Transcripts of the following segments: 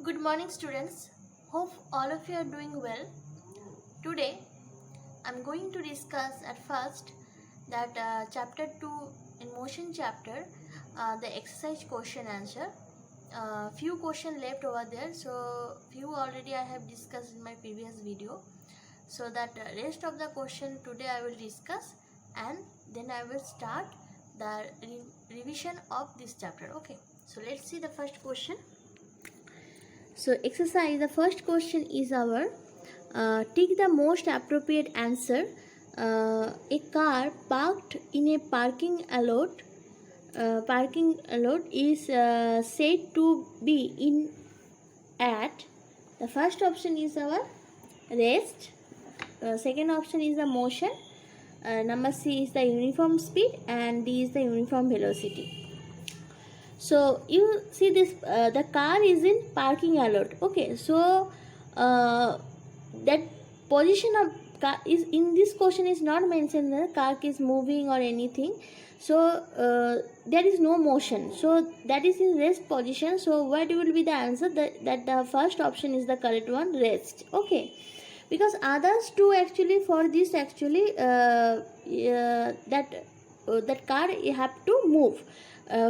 Good morning, students. Hope all of you are doing well. Today, I'm going to discuss at first that chapter 2 in motion chapter, the exercise question answer. Few question left over there, so few already I have discussed in my previous video. So that rest of the question today I will discuss, and then I will start the revision of this chapter. Okay, so let's see the first question. So exercise, the first question is our take the most appropriate answer. A car parked in a parking lot is said to be in at. The first option is our rest. Second option is the motion. Number C is the uniform speed, and D is the uniform velocity. So you see this, the car is in parking lot. Okay, so that position of car is in this question is not mentioned. The car is moving or anything, so there is no motion, so that is in rest position. So what will be the answer? That the first option is the correct one, rest. Okay, because others two actually for this actually that car you have to move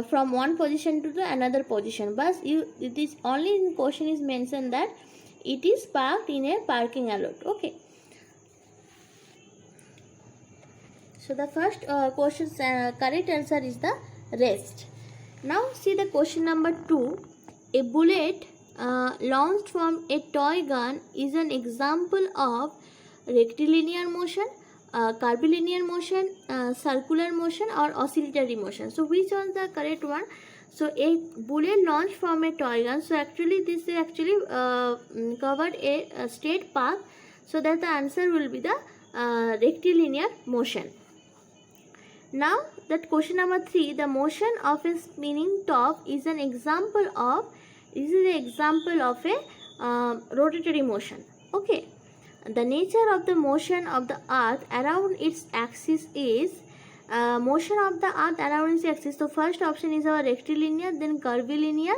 from one position to the another position, but it is only in question is mentioned that it is parked in a parking lot. Okay, so the first question's correct answer is the rest. Now see the question number 2. A bullet launched from a toy gun is an example of rectilinear motion, curvilinear motion, circular motion, or oscillatory motion. So which one is the correct one? So a bullet launched from a toy gun. So actually this is actually covered a straight path. So that the answer will be the rectilinear motion. Now that question number 3. The motion of a spinning top is an example of. This is an example of a rotatory motion. Okay. The nature of the motion of the earth around its axis is motion of the earth around its axis. So first option is our rectilinear, then curvilinear,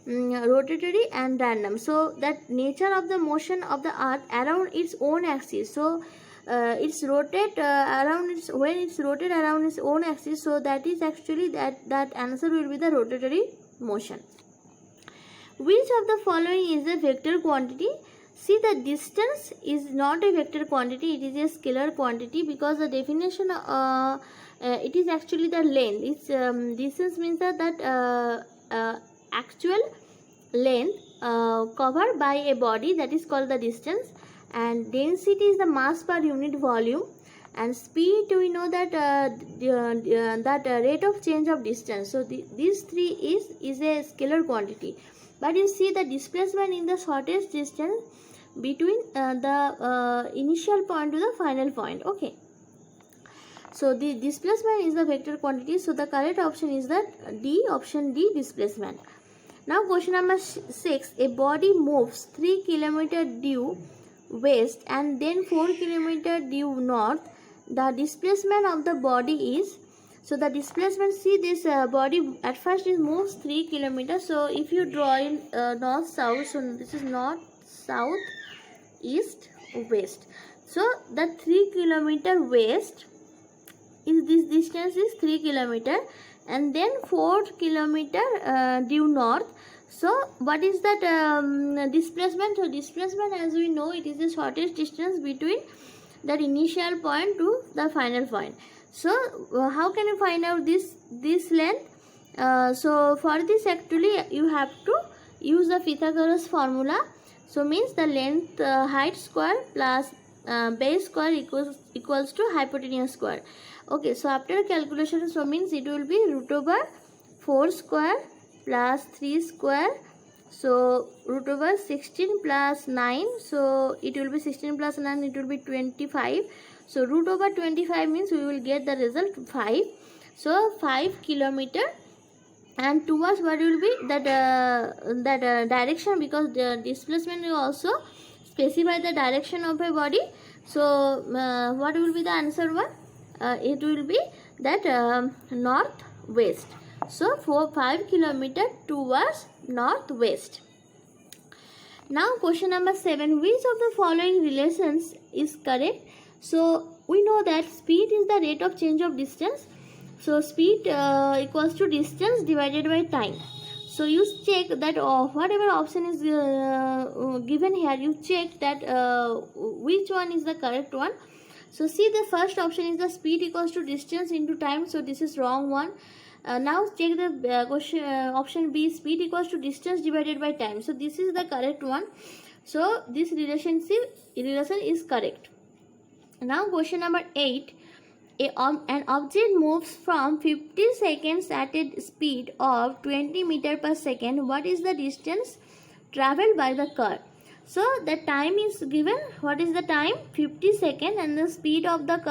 rotatory, and random. So that nature of the motion of the earth around its own axis. So it's rotate around its, when it's rotate around its own axis. So that is actually that answer will be the rotatory motion. Which of the following is a vector quantity? See, the distance is not a vector quantity, it is a scalar quantity, because the definition it is actually the length. It's distance means that actual length covered by a body, that is called the distance, and density is the mass per unit volume, and speed we know that rate of change of distance. So these three is a scalar quantity. But you see the displacement in the shortest distance between the initial point to the final point. Okay, so the displacement is the vector quantity. So the correct option is that D, option D, displacement. Now question number 6. A body moves 3 km due west and then 4 km due north. The displacement of the body is, so the displacement, see this body at first it moves 3 km. So if you draw in north south, so this is north south east west. So the 3 km west is, this distance is 3 km, and then 4 km due north. So what is that displacement? So displacement, as we know, it is the shortest distance between that initial point to the final point. So how can you find out this length? So for this actually you have to use the Pythagoras formula. So means the length height square plus base square equals to hypotenuse square. Okay, so after calculation, so means it will be root over 4 square plus 3 square. So root over 16 plus 9. So it will be 16 plus 9, it will be 25. So root over 25 means we will get the result 5. So 5 km, and towards what will be that direction, because the displacement will also specify the direction of a body. So what will be the answer one? It will be that northwest. So 5 km towards northwest. Now question number 7, which of the following relations is correct? So we know that speed is the rate of change of distance. So speed equals to distance divided by time. So you check that whatever option is given here, you check that which one is the correct one. So see, the first option is the speed equals to distance into time. So this is wrong one. Now check the question option B, speed equals to distance divided by time. So this is the correct one. So this relation is correct. Now question number 8, an object moves from 50 seconds at a speed of 20 meters per second. What is the distance traveled by the car? So the time is given. What is the time? 50 seconds, and the speed of the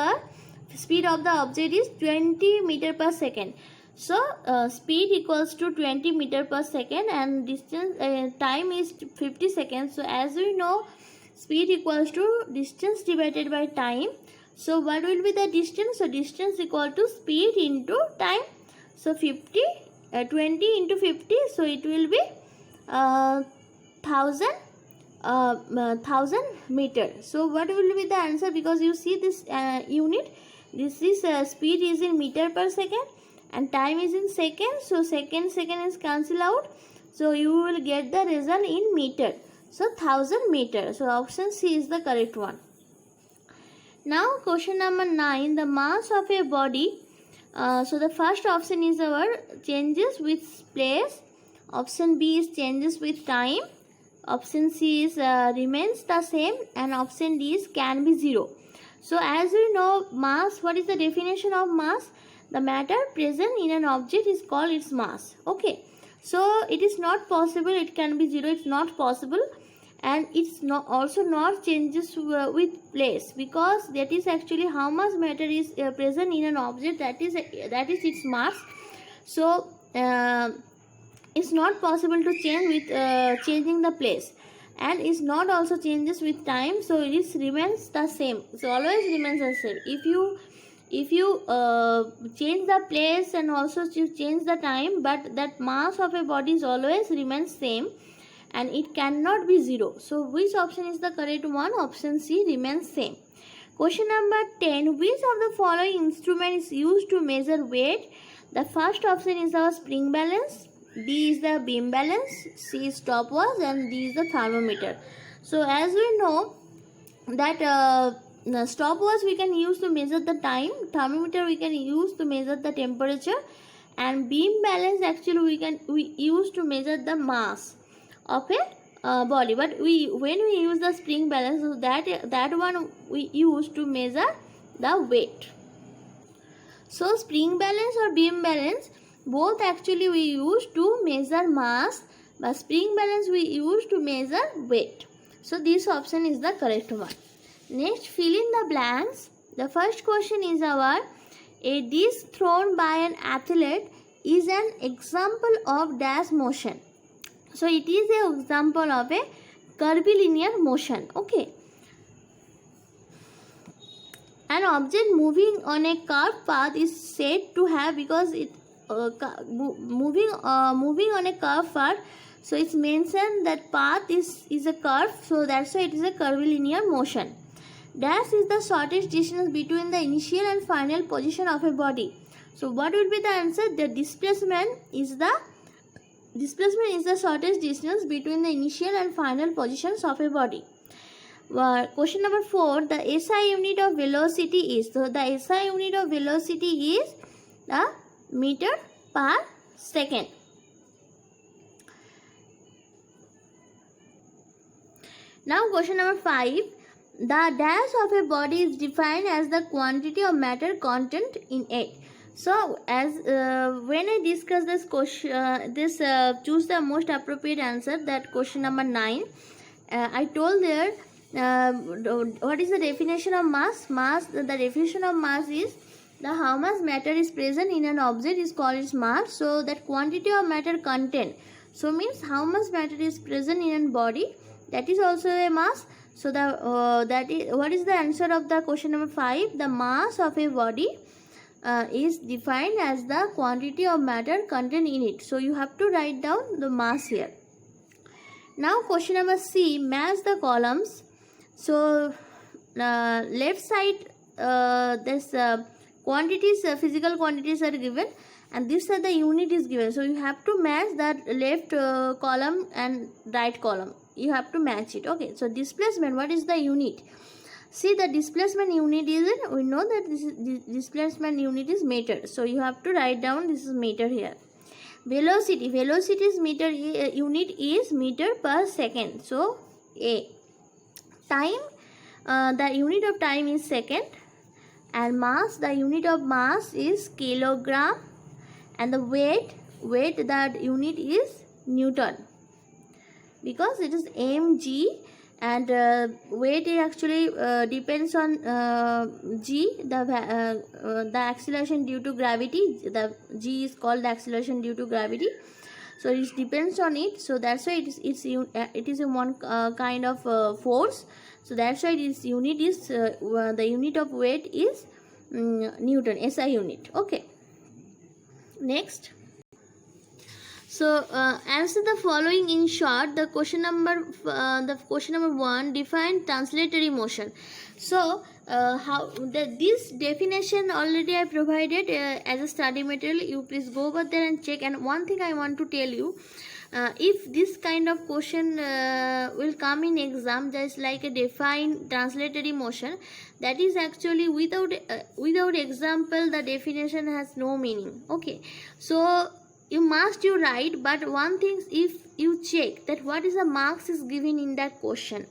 object is 20 meters per second. So speed equals to 20 meters per second, and distance time is 50 seconds. So as we know, speed equals to distance divided by time. So what will be the distance? So distance equal to speed into time. So 20 into 50. So it will be 1000 meter. So what will be the answer? Because you see this unit, this is speed is in meter per second and time is in second. So second is cancel out. So you will get the result in meter. So 1000 meter. So option C is the correct one. Now question number 9, the mass of a body. So the first option is our changes with place. Option B is changes with time. Option C is remains the same, and option D is can be zero. So as we know, mass, what is the definition of mass? The matter present in an object is called its mass. Okay. So it is not possible, it can be zero, it's not possible. And it's also not changes with place, because that is actually how much matter is present in an object, that is its mass. So it's not possible to change with changing the place, and it's not also changes with time. So it remains the same. So always remains the same. If you change the place and also you change the time, but that mass of a body is always remains same, and it cannot be zero. So which option is the correct one? Option C, remains same. Question number 10, which of the following instrument is used to measure weight? The first option is our spring balance, B is the beam balance, C is stopwatch, and D is the thermometer. So as we know that the stopwatch we can use to measure the time, thermometer we can use to measure the temperature, and beam balance actually we use to measure the mass of a body. But when we use the spring balance, so that one we use to measure the weight. So spring balance or beam balance, both actually we use to measure mass, but spring balance we use to measure weight. So this option is the correct one. Next, fill in the blanks. The first question is our, a disc thrown by an athlete is an example of dash motion. So it is an example of a curvilinear motion. Okay. An object moving on a curved path is said to have, because it moving on a curved path, so it's mentioned that path is a curve, so that's why it is a curvilinear motion. Dash is the shortest distance between the initial and final position of a body. So what will be the answer? The displacement is the shortest distance between the initial and final positions of a body. Question number 4, the SI unit of velocity is, so the SI unit of velocity is the meter per second. Now question number 5, the dash of a body is defined as the quantity of matter content in it. So as when I discuss this question, choose the most appropriate answer, that question number 9. I told there what is the definition of mass? The definition of mass is the how much matter is present in an object is called its mass. So that quantity of matter content, so means how much matter is present in a body, that is also a mass. So what is the answer of the question number 5? The mass of a body is defined as the quantity of matter contained in it. So you have to write down the mass here. Now question number C, match the columns. So left side this quantities, physical quantities are given, and this side the unit is given. So you have to match that left column and right column. You have to match it. Okay, so displacement, what is the unit? See, the displacement unit is, we know that this is displacement unit is meter. So you have to write down this is meter here. Velocity, velocity is meter, unit is meter per second. So A. Time, the unit of time is second, and mass, the unit of mass is kilogram, and the weight, that unit is Newton, because it is mg, and weight is actually depends on g, the acceleration due to gravity. The g is called the acceleration due to gravity, so it depends on it. So that's why it is a one kind of force. So that's why its unit is the unit of weight is Newton, SI unit. Okay, next. So answer the following in short. The question number 1, define translatory motion. So this definition already I provided as a study material. You please go over there and check. And one thing I want to tell you, if this kind of question will come in exam, just like a define translatory motion, that is actually without example, the definition has no meaning. Okay, so you write, but one thing, if you check that what is the marks is given in that question.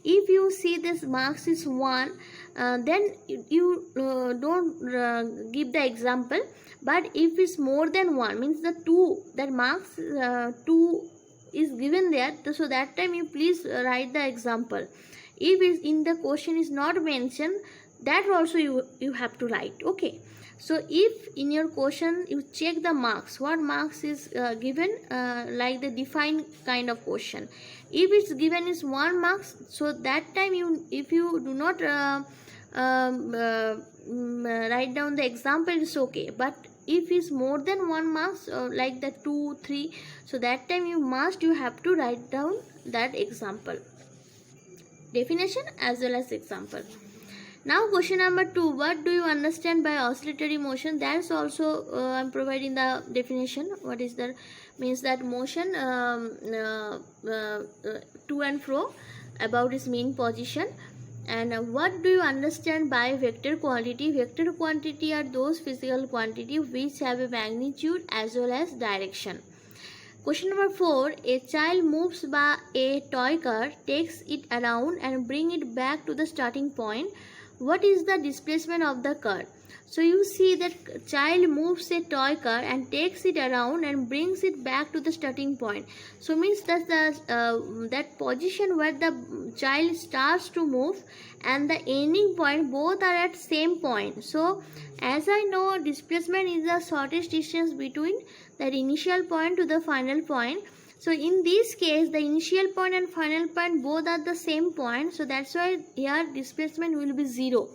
If you see this marks is 1, then you don't give the example. But if it's more than 1, means the 2, that marks 2 is given there, so that time you please write the example. If it's in the question is not mentioned, that also you have to write. Okay, so if in your question you check the marks, what marks is given, like the define kind of question, if it's given is 1 marks, so that time if you do not write down the example, it's okay. But if it's more than 1 marks, like the 2, 3, so that time you have to write down that example, definition as well as example. Now question number 2, what do you understand by oscillatory motion? That's also I'm providing the definition. What is that? Means that motion to and fro about its mean position. And what do you understand by vector quantity? Vector quantity are those physical quantity which have a magnitude as well as direction. Question number 4, a child moves by a toy car, takes it around and bring it back to the starting point. What is the displacement of the car? So you see that child moves a toy car and takes it around and brings it back to the starting point. So means that that position where the child starts to move and the ending point, both are at same point. So as I know, displacement is the shortest distance between that initial point to the final point. So in this case, the initial point and final point both are the same point. So that's why here displacement will be 0.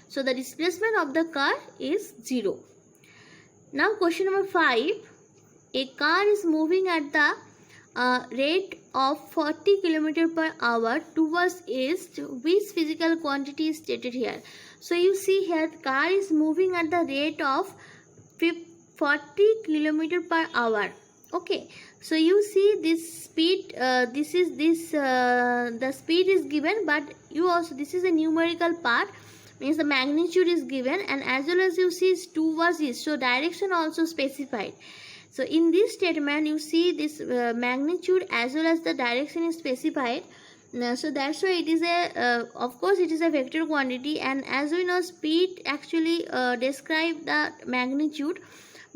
So the displacement of the car is 0. Now question number 5. A car is moving at the rate of 40 km per hour towards east. Which physical quantity is stated here? So you see here, car is moving at the rate of 40 km per hour. Okay, so you see this speed, the speed is given, but you also, this is a numerical part, means the magnitude is given, and as well as you see is towards east, so direction also specified. So in this statement you see this magnitude as well as the direction is specified. So that's why it is a of course it is a vector quantity, and as we know, speed actually describe the magnitude,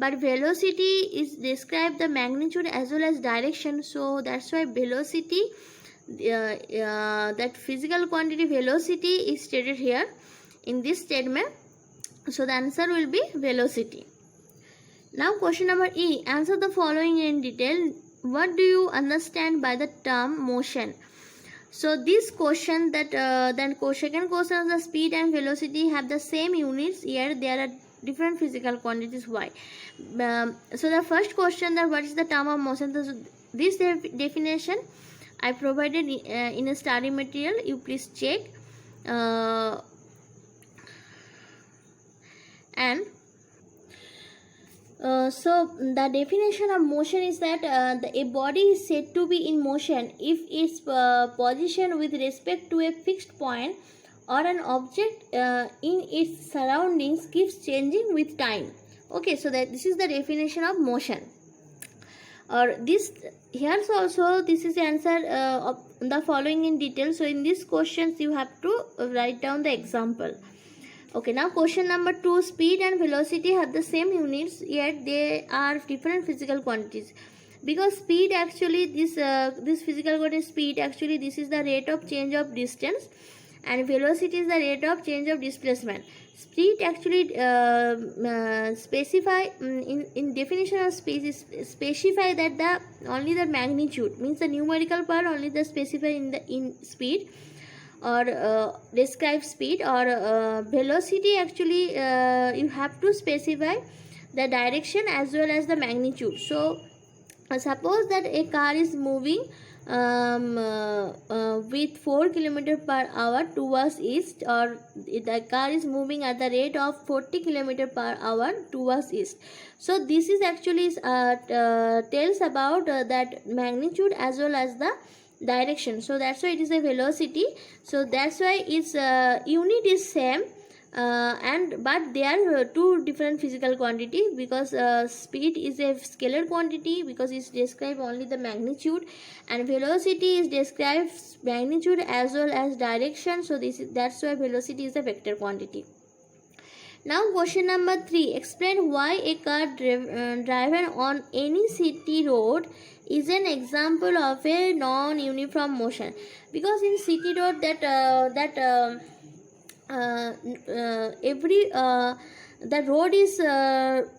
but velocity is describe the magnitude as well as direction. So that's why velocity, that physical quantity velocity is stated here in this statement. So the answer will be velocity. Now question number E, answer the following in detail. What do you understand by the term motion? So this question, that then second question, the speed and velocity have the same units. Here there are different physical quantities. Why? So the first question, that what is the term of motion? So this definition I provided in a study material, you please check. And so the definition of motion is that a body is said to be in motion if its position with respect to a fixed point or an object in its surroundings keeps changing with time. Okay, so that this is the definition of motion. Or this here also, this is the answer of the following in detail. So in these questions you have to write down the example. Okay, now question number 2. Speed and velocity have the same units, yet they are different physical quantities. Because speed, actually this physical quantity speed, actually this is the rate of change of distance, and velocity is the rate of change of displacement. Speed actually specify in definition of speed is specify that the only the magnitude, means the numerical part only the specify in speed, or describe speed. Or velocity, actually you have to specify the direction as well as the magnitude. So suppose that a car is moving with 4 km/h towards east, or the car is moving at the rate of 40 km/h towards east. So this is actually tells about that magnitude as well as the direction. So that's why it is a velocity. So that's why its unit is same, but they are two different physical quantities, because speed is a scalar quantity because it describes only the magnitude, and velocity is describes magnitude as well as direction. So that's why velocity is a vector quantity. Now question number 3. Explain why a car driven on any city road is an example of a non-uniform motion. Because in city road the road is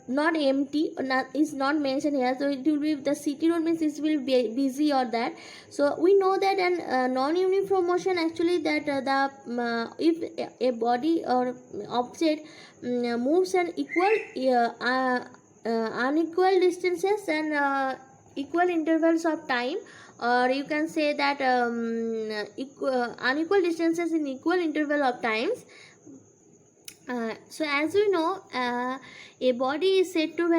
not empty, is not mentioned here. So it will be the city road, means it will be busy or that. So we know that an non-uniform motion, actually that if a body or object moves an unequal distances and equal intervals of time, or you can say that unequal distances in equal interval of times. So as we know, a body is said to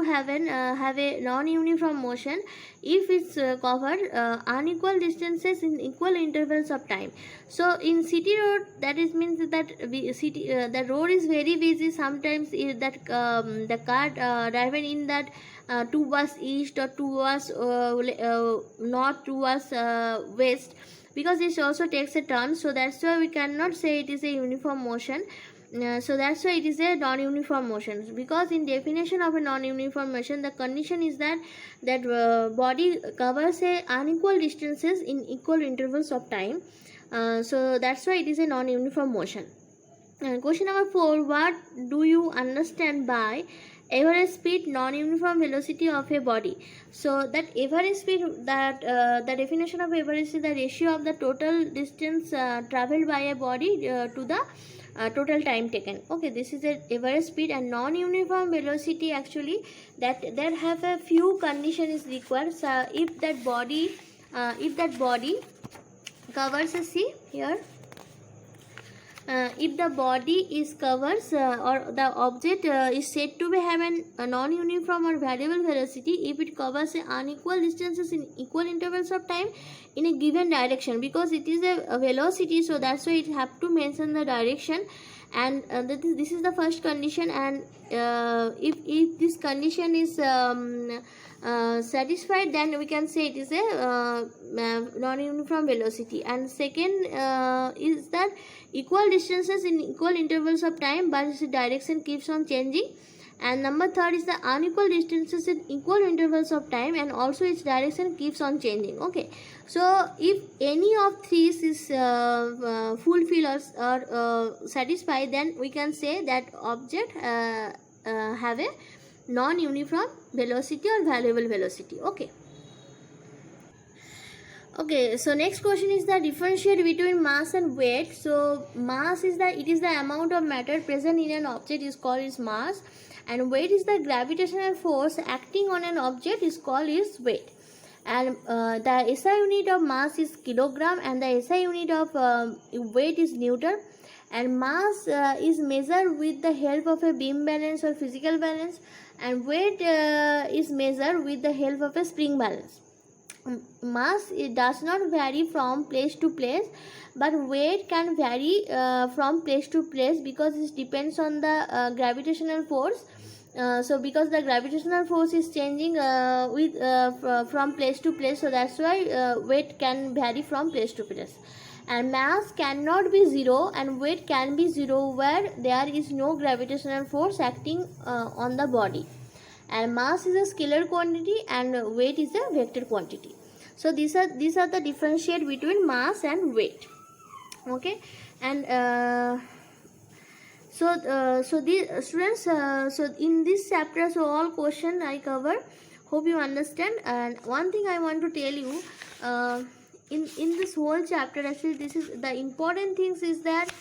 have a non-uniform motion if it's covered unequal distances in equal intervals of time. So in city road, that is means that the road is very busy. Sometimes the car driving in that towards east or towards north, towards west, because it also takes a turn. So that's why we cannot say it is a uniform motion. So that's why it is a non-uniform motion. Because in definition of a non-uniform motion, the condition is that body covers a unequal distances in equal intervals of time. So that's why it is a non-uniform motion. Question number 4. What do you understand by average speed, non-uniform velocity of a body? So that average speed, that the definition of average is the ratio of the total distance traveled by a body to the total time taken. Okay, this is a average speed. And non-uniform velocity, actually that there have a few conditions is required. So if that body covers see here, if the body is covers or the object is said to be having a non-uniform or variable velocity if it covers unequal distances in equal intervals of time in a given direction. Because it is a velocity, so that's why it have to mention the direction. And this is the first condition. And if this condition is satisfied, then we can say it is a non-uniform velocity. And second is that equal distances in equal intervals of time, but its direction keeps on changing. And number 3 is the unequal distances in equal intervals of time, and also its direction keeps on changing. Okay, so if any of these is fulfilled or satisfied, then we can say that object have a non-uniform velocity or variable velocity. Okay. Okay, so next question is the differentiate between mass and weight. So mass is the amount of matter present in an object is called its mass, and weight is the gravitational force acting on an object is called its weight. And the SI unit of mass is kilogram, and the SI unit of weight is Newton. And mass is measured with the help of a beam balance or physical balance, and weight is measured with the help of a spring balance. Mass, it does not vary from place to place, but weight can vary from place to place because it depends on the gravitational force. So because the gravitational force is changing from place to place, so that's why weight can vary from place to place. And mass cannot be zero and weight can be zero where there is no gravitational force acting on the body. And mass is a scalar quantity and weight is a vector quantity. So these are the differentiate between mass and weight. Okay, and so the students, so in this chapter, so all question I cover, hope you understand. And one thing I want to tell you, in this whole chapter, actually this is the important things is that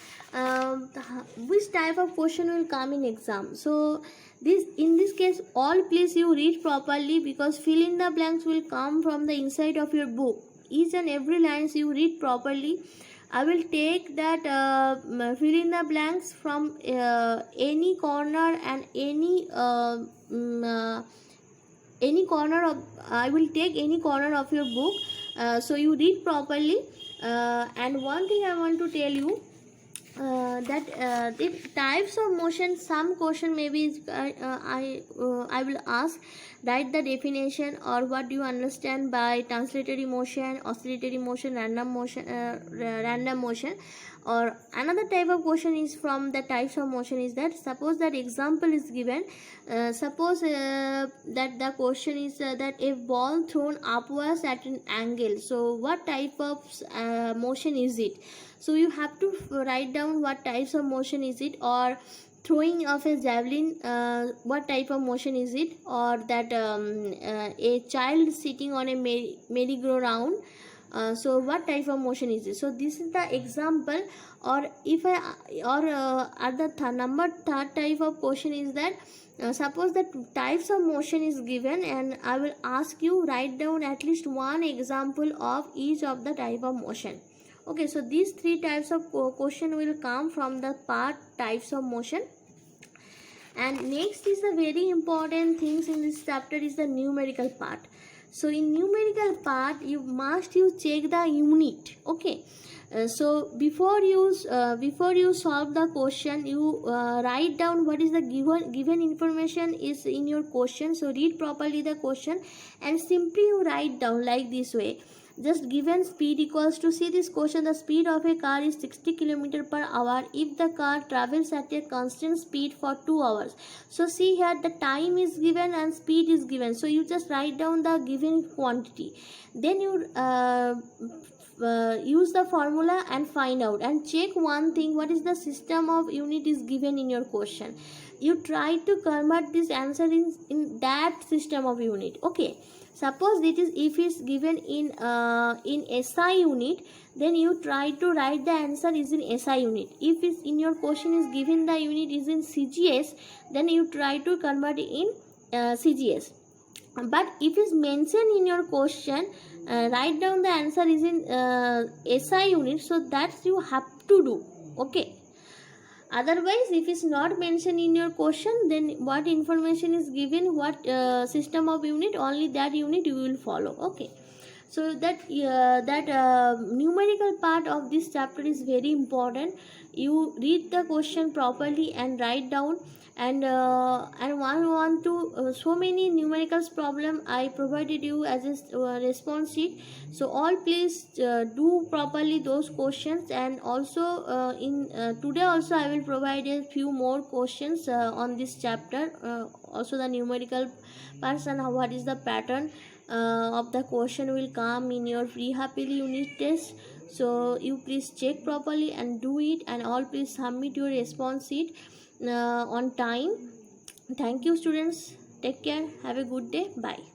which type of question will come in exam. So in this case, all please you read properly, because fill in the blanks will come from the inside of your book. Each and every lines you read properly. I will take that fill in the blanks from any corner and any corner of, I will take any corner of your book, so you read properly. And one thing I want to tell you, that the types of motion, some question maybe I will ask, write the definition or what do you understand by translatory motion, oscillatory motion, random motion. Or another type of question is from the types of motion is that, suppose that example is given, suppose that the question is that a ball thrown upwards at an angle, so what type of motion is it? So you have to write down what types of motion is it. Or throwing of a javelin, what type of motion is it? Or that a child sitting on a merry-go-round, so what type of motion is it? So this is the example. Or if I at the number third type of question is that, suppose that types of motion is given and I will ask you write down at least one example of each of the type of motion. Okay, so these three types of question will come from the part types of motion. And next is the very important things in this chapter is the numerical part. So in numerical part you must check the unit. Okay, so before you solve the question, you write down what is the given information is in your question. So read properly the question and simply you write down like this way. Just given speed equals to, see this question, the speed of a car is 60 km per hour if the car travels at a constant speed for 2 hours. So see here the time is given and speed is given, so you just write down the given quantity. Then you use the formula and find out, and check one thing, what is the system of unit is given in your question. You try to convert this answer in that system of unit. Okay, suppose it is, if it's given in SI unit, then you try to write the answer is in SI unit. If it's in your question is given the unit is in CGS, then you try to convert it in CGS. But if it's mentioned in your question, write down the answer is in SI unit, so that's you have to do. Okay, otherwise if it's not mentioned in your question, then what information is given, what system of unit, only that unit you will follow. Okay, so that numerical part of this chapter is very important. You read the question properly and write down. And want to so many numericals problem I provided you as a response sheet. So all please do properly those questions. And also in today also I will provide a few more questions on this chapter, also the numerical parts and what is the pattern of the question will come in your free happily unit test. So you please check properly and do it, and all please submit your response sheet on time. Thank you students, take care, have a good day, bye.